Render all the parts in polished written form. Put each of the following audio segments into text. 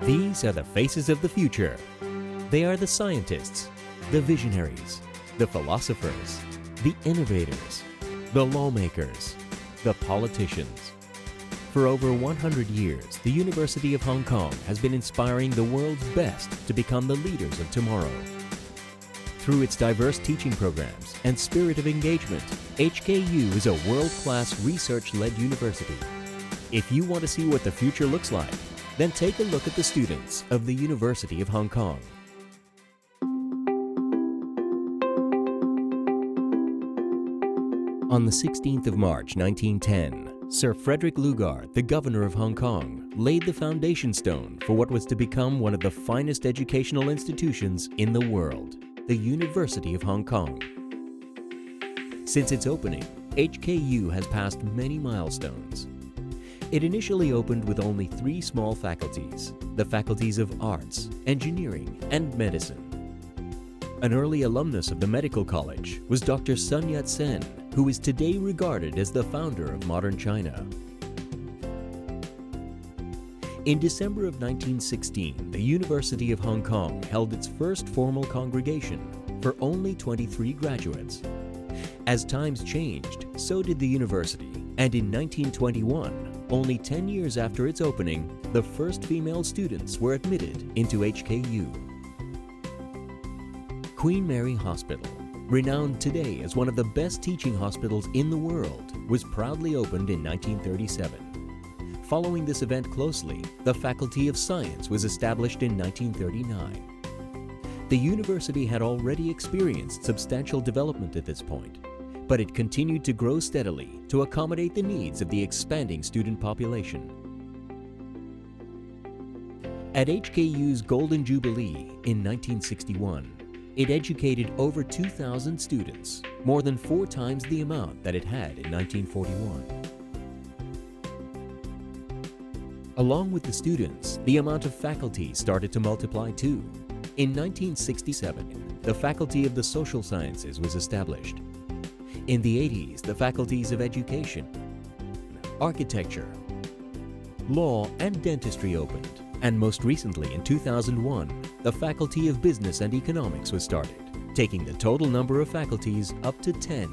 These are the faces of the future. They are the scientists, the visionaries, the philosophers, the innovators, the lawmakers, the politicians. For over 100 years, the University of Hong Kong has been inspiring the world's best to become the leaders of tomorrow. Through its diverse teaching programs and spirit of engagement, HKU is a world-class research-led university. If you want to see what the future looks like, then take a look at the students of the University of Hong Kong. On the 16th of March 1910, Sir Frederick Lugard, the Governor of Hong Kong, laid the foundation stone for what was to become one of the finest educational institutions in the world, the University of Hong Kong. Since its opening, HKU has passed many milestones. It initially opened with only 3 small faculties, the faculties of Arts, Engineering, and Medicine. An early alumnus of the Medical College was Dr. Sun Yat-sen, who is today regarded as the founder of modern China. In December of 1916, the University of Hong Kong held its first formal congregation for only 23 graduates. As times changed, so did the university, and in 1921, only 10 years after its opening, the first female students were admitted into HKU. Queen Mary Hospital, renowned today as one of the best teaching hospitals in the world, was proudly opened in 1937. Following this event closely, the Faculty of Science was established in 1939. The university had already experienced substantial development at this point, but it continued to grow steadily to accommodate the needs of the expanding student population. At HKU's Golden Jubilee in 1961, it educated over 2,000 students, more than 4 times the amount that it had in 1941. Along with the students, the amount of faculty started to multiply too. In 1967, the Faculty of the Social Sciences was established. In the 80s, the faculties of Education, Architecture, Law, and Dentistry opened. And most recently, in 2001, the Faculty of Business and Economics was started, taking the total number of faculties up to 10.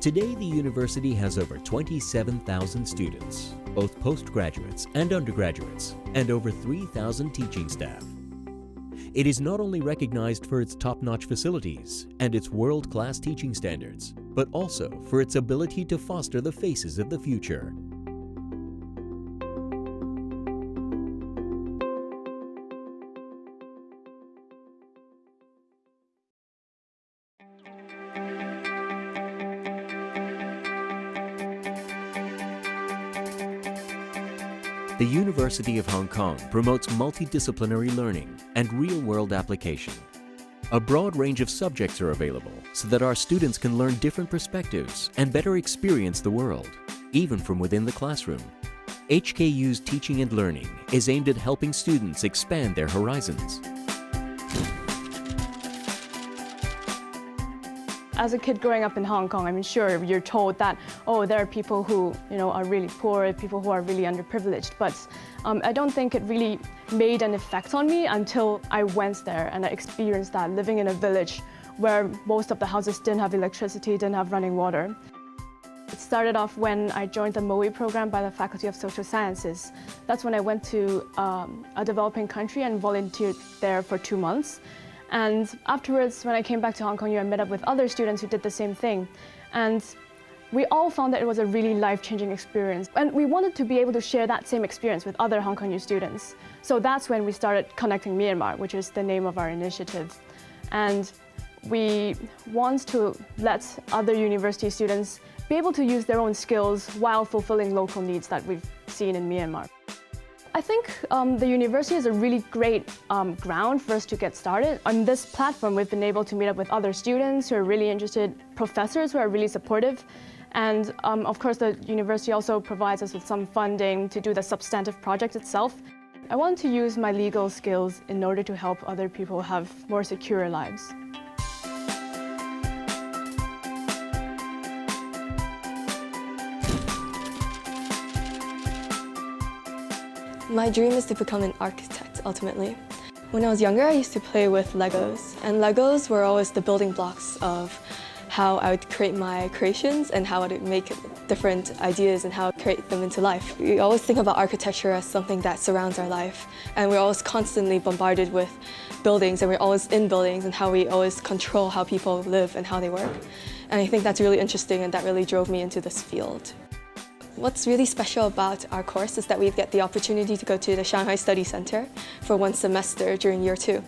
Today, the university has over 27,000 students, both postgraduates and undergraduates, and over 3,000 teaching staff. It is not only recognized for its top-notch facilities and its world-class teaching standards, but also for its ability to foster the faces of the future. The University of Hong Kong promotes multidisciplinary learning and real-world application. A broad range of subjects are available so that our students can learn different perspectives and better experience the world, even from within the classroom. HKU's teaching and learning is aimed at helping students expand their horizons. As a kid growing up in Hong Kong, I'm sure you're told that, oh, there are people who, are really poor, people who are really underprivileged. But I don't think it really made an effect on me until I went there and I experienced that, living in a village where most of the houses didn't have electricity, didn't have running water. It started off when I joined the MOE program by the Faculty of Social Sciences. That's when I went to a developing country and volunteered there for 2 months. And afterwards, when I came back to Hong Kong, I met up with other students who did the same thing. And we all found that it was a really life-changing experience. And we wanted to be able to share that same experience with other Hong Kong students. So that's when we started Connecting Myanmar, which is the name of our initiative. And we want to let other university students be able to use their own skills while fulfilling local needs that we've seen in Myanmar. I think the university is a really great ground for us to get started. On this platform, we've been able to meet up with other students who are really interested, professors who are really supportive, and of course the university also provides us with some funding to do the substantive project itself. I want to use my legal skills in order to help other people have more secure lives. My dream is to become an architect, ultimately. When I was younger, I used to play with Legos, and Legos were always the building blocks of how I would create my creations and how I would make different ideas and how I create them into life. We always think about architecture as something that surrounds our life, and we're always constantly bombarded with buildings, and we're always in buildings and how we always control how people live and how they work. And I think that's really interesting, and that really drove me into this field. What's really special about our course is that we get the opportunity to go to the Shanghai Study Center for 1 semester during year 2.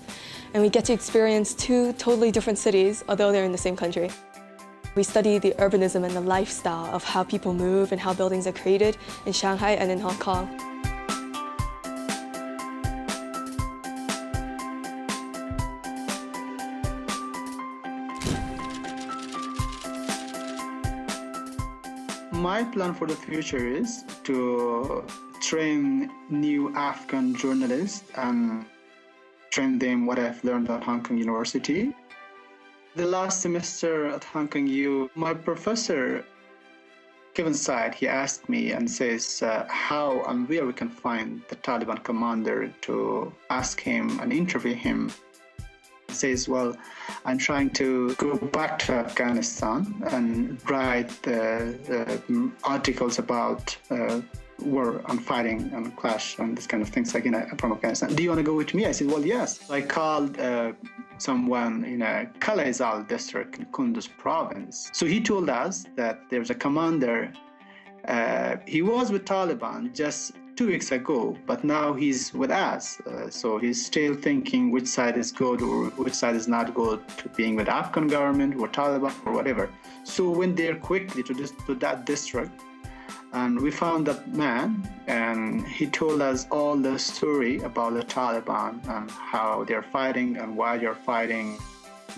And we get to experience 2 totally different cities, although they're in the same country. We study the urbanism and the lifestyle of how people move and how buildings are created in Shanghai and in Hong Kong. My plan for the future is to train new Afghan journalists and train them what I've learned at Hong Kong University. The last semester at Hong Kong U, my professor, Kevin Said, he asked me and says how and where we can find the Taliban commander to ask him and interview him. He says, well, I'm trying to go back to Afghanistan and write articles about war and fighting and clash and this kind of things like from Afghanistan. Do you want to go with me? I said, well, yes. I called someone in a Kalaizal district in Kunduz province. So he told us that there's a commander. He was with Taliban just 2 weeks ago, but now he's with us. So he's still thinking which side is good or which side is not good, to being with Afghan government or Taliban or whatever. So we went there quickly to that district, and we found that man, and he told us all the story about the Taliban and how they're fighting and why they're fighting.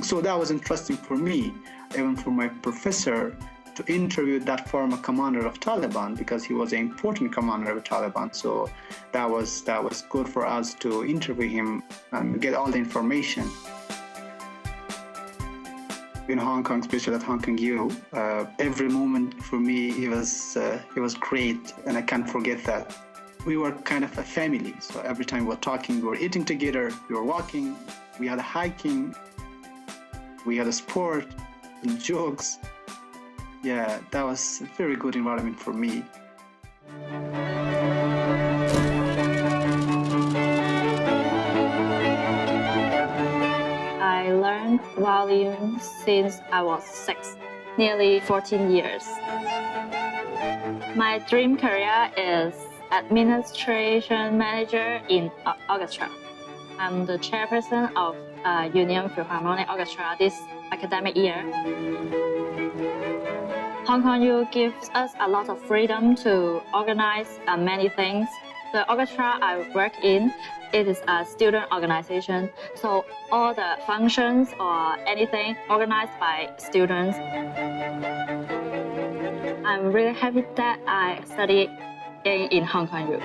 So that was interesting for me, even for my professor, to interview that former commander of Taliban, because he was an important commander of Taliban. So that was good for us to interview him and get all the information. In Hong Kong, especially at Hong Kong U, every moment for me it was great, and I can't forget that. We were kind of a family. So every time we were talking, we were eating together, we were walking, we had hiking, we had a sport and jokes. Yeah, that was a very good environment for me. I learned violin since I was 6, nearly 14 years. My dream career is administration manager in orchestra. I'm the chairperson of Union Philharmonic Orchestra this academic year. Hong Kong U gives us a lot of freedom to organize many things. The orchestra I work in, it is a student organization, so all the functions or anything organized by students. I'm really happy that I studied in Hong Kong U.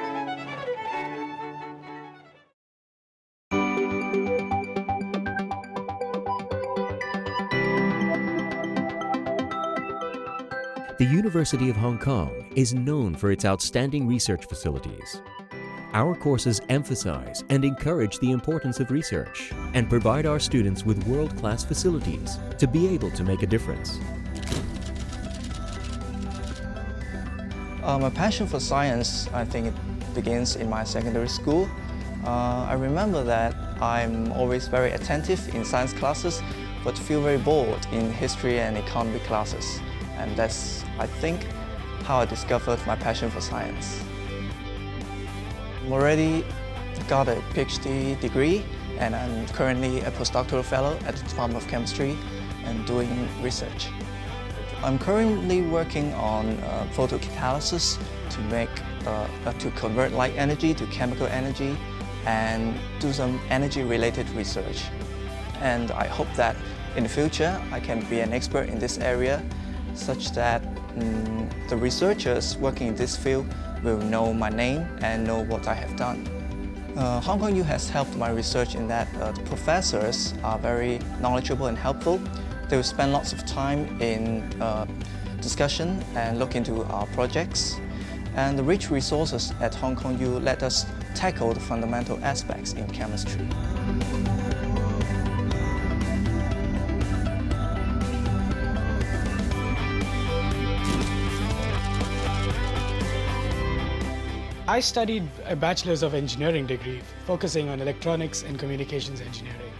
The University of Hong Kong is known for its outstanding research facilities. Our courses emphasize and encourage the importance of research and provide our students with world-class facilities to be able to make a difference. My passion for science, I think it begins in my secondary school. I remember that I'm always very attentive in science classes, but feel very bored in history and economy classes. And that's, I think, how I discovered my passion for science. I've already got a PhD degree, and I'm currently a postdoctoral fellow at the Department of Chemistry and doing research. I'm currently working on photocatalysis to convert light energy to chemical energy and do some energy-related research. And I hope that in the future I can be an expert in this area, such that the researchers working in this field will know my name and know what I have done. Hong Kong U has helped my research in that the professors are very knowledgeable and helpful. They will spend lots of time in discussion and look into our projects. And the rich resources at Hong Kong U let us tackle the fundamental aspects in chemistry. I studied a Bachelor's of Engineering degree focusing on electronics and communications engineering.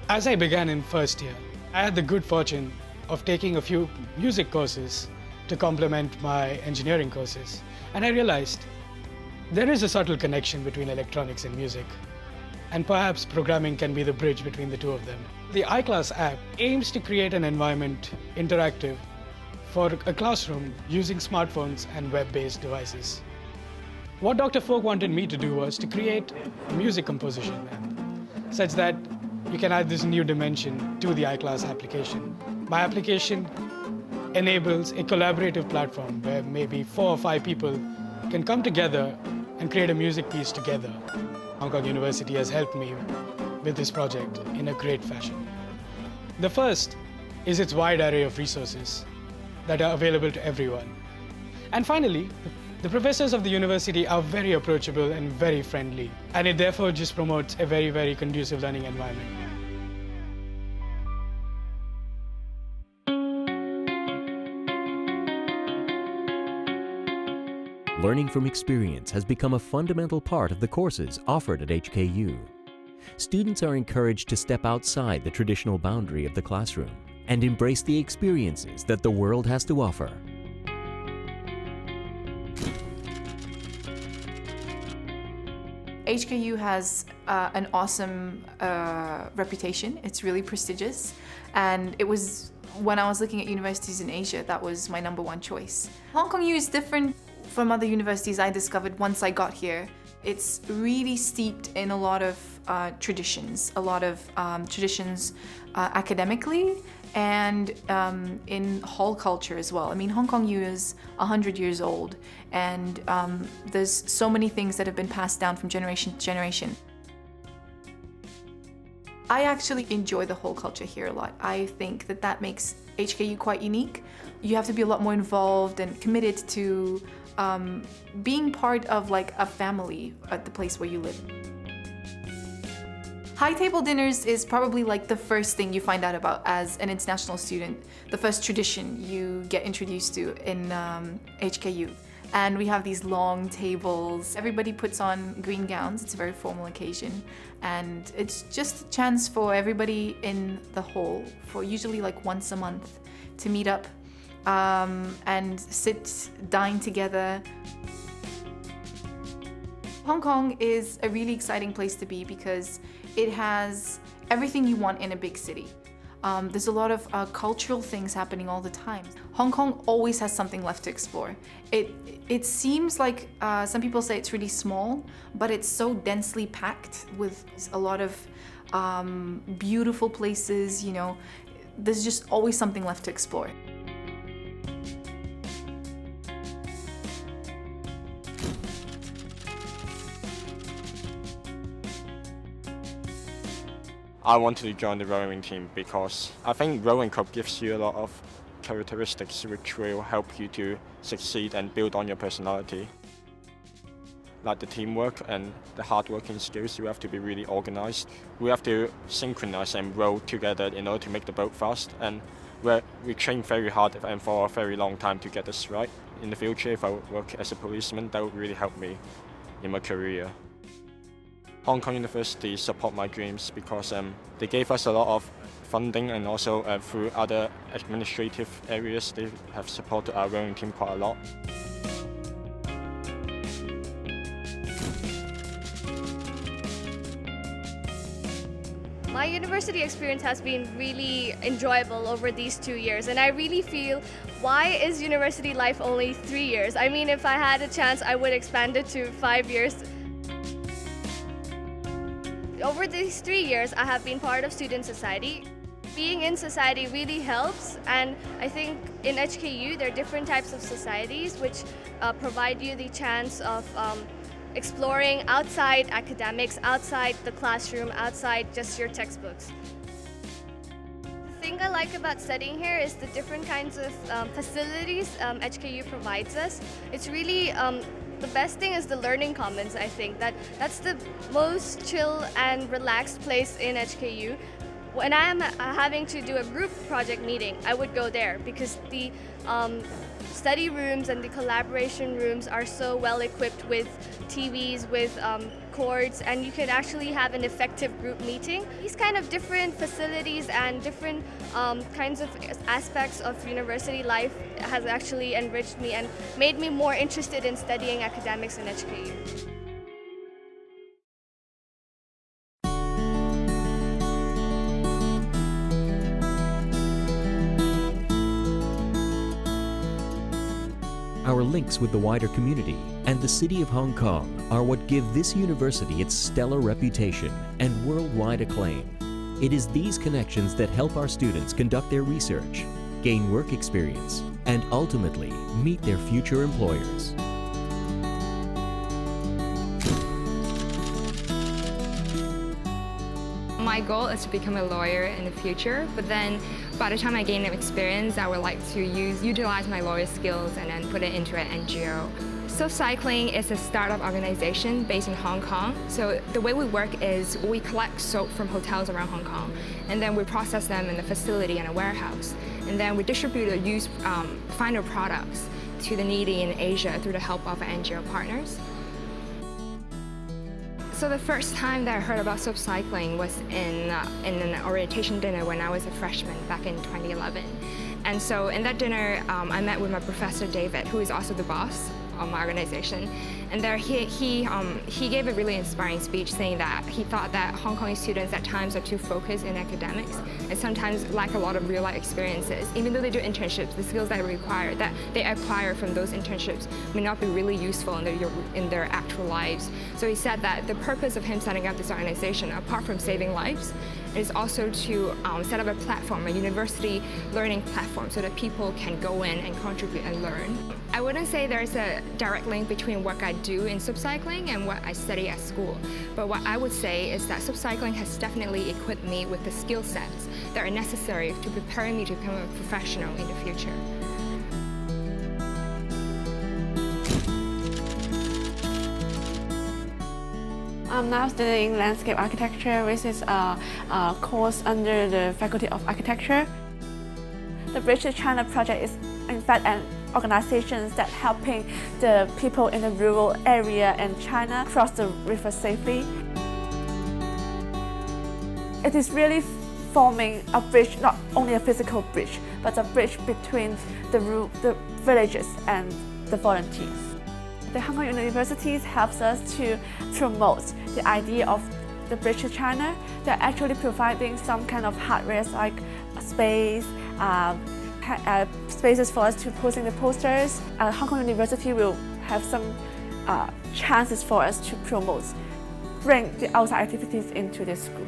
As I began in first year, I had the good fortune of taking a few music courses to complement my engineering courses. And I realized there is a subtle connection between electronics and music, and perhaps programming can be the bridge between the two of them. The iClass app aims to create an environment interactive for a classroom using smartphones and web-based devices. What Dr. Folk wanted me to do was to create a music composition app, such that you can add this new dimension to the iClass application. My application enables a collaborative platform where maybe 4 or 5 people can come together and create a music piece together. Hong Kong University has helped me with this project in a great fashion. The first is its wide array of resources that are available to everyone. And finally, the professors of the university are very approachable and very friendly, and it therefore just promotes a very, very conducive learning environment. Learning from experience has become a fundamental part of the courses offered at HKU. Students are encouraged to step outside the traditional boundary of the classroom and embrace the experiences that the world has to offer. HKU has an awesome reputation. It's really prestigious, and it was, when I was looking at universities in Asia, that was my #1 choice. Hong Kong U is different from other universities I discovered once I got here. It's really steeped in a lot of traditions, academically and in hall culture as well. I mean, Hong Kong U is 100 years old, and there's so many things that have been passed down from generation to generation. I actually enjoy the whole culture here a lot. I think that that makes HKU quite unique. You have to be a lot more involved and committed to being part of like a family at the place where you live. High table dinners is probably like the first thing you find out about as an international student, the first tradition you get introduced to in HKU. And we have these long tables. Everybody puts on green gowns. It's a very formal occasion. And it's just a chance for everybody in the hall, for usually like once a month, to meet up and sit, dine together. Hong Kong is a really exciting place to be because it has everything you want in a big city. There's a lot of cultural things happening all the time. Hong Kong always has something left to explore. It seems like some people say it's really small, but it's so densely packed with a lot of beautiful places, you know. There's just always something left to explore. I wanted to join the rowing team because I think rowing club gives you a lot of characteristics which will help you to succeed and build on your personality. Like the teamwork and the hard-working skills, you have to be really organized. We have to synchronize and row together in order to make the boat fast, and we train very hard and for a very long time to get this right. In the future, if I work as a policeman, that would really help me in my career. Hong Kong University support my dreams because they gave us a lot of funding, and also through other administrative areas, they have supported our rowing team quite a lot. My university experience has been really enjoyable over these 2 years, and I really feel, why is university life only 3 years? I mean, if I had a chance, I would expand it to 5 years. Over these 3 years, I have been part of student society. Being in society really helps, and I think in HKU there are different types of societies which provide you the chance of exploring outside academics, outside the classroom, outside just your textbooks. The thing I like about studying here is the different kinds of facilities HKU provides us. It's really The best thing is the learning commons, I think. That's the most chill and relaxed place in HKU. When I am having to do a group project meeting, I would go there because the study rooms and the collaboration rooms are so well equipped with TVs, with cords, and you can actually have an effective group meeting. These kind of different facilities and different kinds of aspects of university life has actually enriched me and made me more interested in studying academics in HKU. Our links with the wider community and the city of Hong Kong are what give this university its stellar reputation and worldwide acclaim. It is these connections that help our students conduct their research, gain work experience, and ultimately meet their future employers. My goal is to become a lawyer in the future, but then by the time I gain experience, I would like to utilize my lawyer skills and then put it into an NGO. Soapcycling is a startup organization based in Hong Kong. So the way we work is we collect soap from hotels around Hong Kong, and then we process them in a facility and a warehouse. And then we distribute the used final products to the needy in Asia through the help of NGO partners. So the first time that I heard about soapcycling was in an orientation dinner when I was a freshman back in 2011. And so in that dinner, I met with my professor David, who is also the boss of my organization. And there he gave a really inspiring speech saying that he thought that Hong Kong students at times are too focused in academics and sometimes lack a lot of real-life experiences. Even though they do internships, the skills that they acquire from those internships may not be really useful in their actual lives. So he said that the purpose of him setting up this organization, apart from saving lives, is also to set up a platform, a university learning platform, so that people can go in and contribute and learn. I wouldn't say there's a direct link between what I do in soapcycling and what I study at school, but what I would say is that soapcycling has definitely equipped me with the skill sets that are necessary to prepare me to become a professional in the future. I'm now studying landscape architecture, which is a course under the Faculty of Architecture. The Bridge to China project is in fact an organization that helping the people in the rural area in China cross the river safely. It is really forming a bridge, not only a physical bridge, but a bridge between the villages and the volunteers. The Hong Kong universities helps us to promote the idea of the Bridge to China. They're actually providing some kind of hardware like space, spaces for us to post in the posters. Hong Kong University will have some chances for us to bring the outside activities into the school.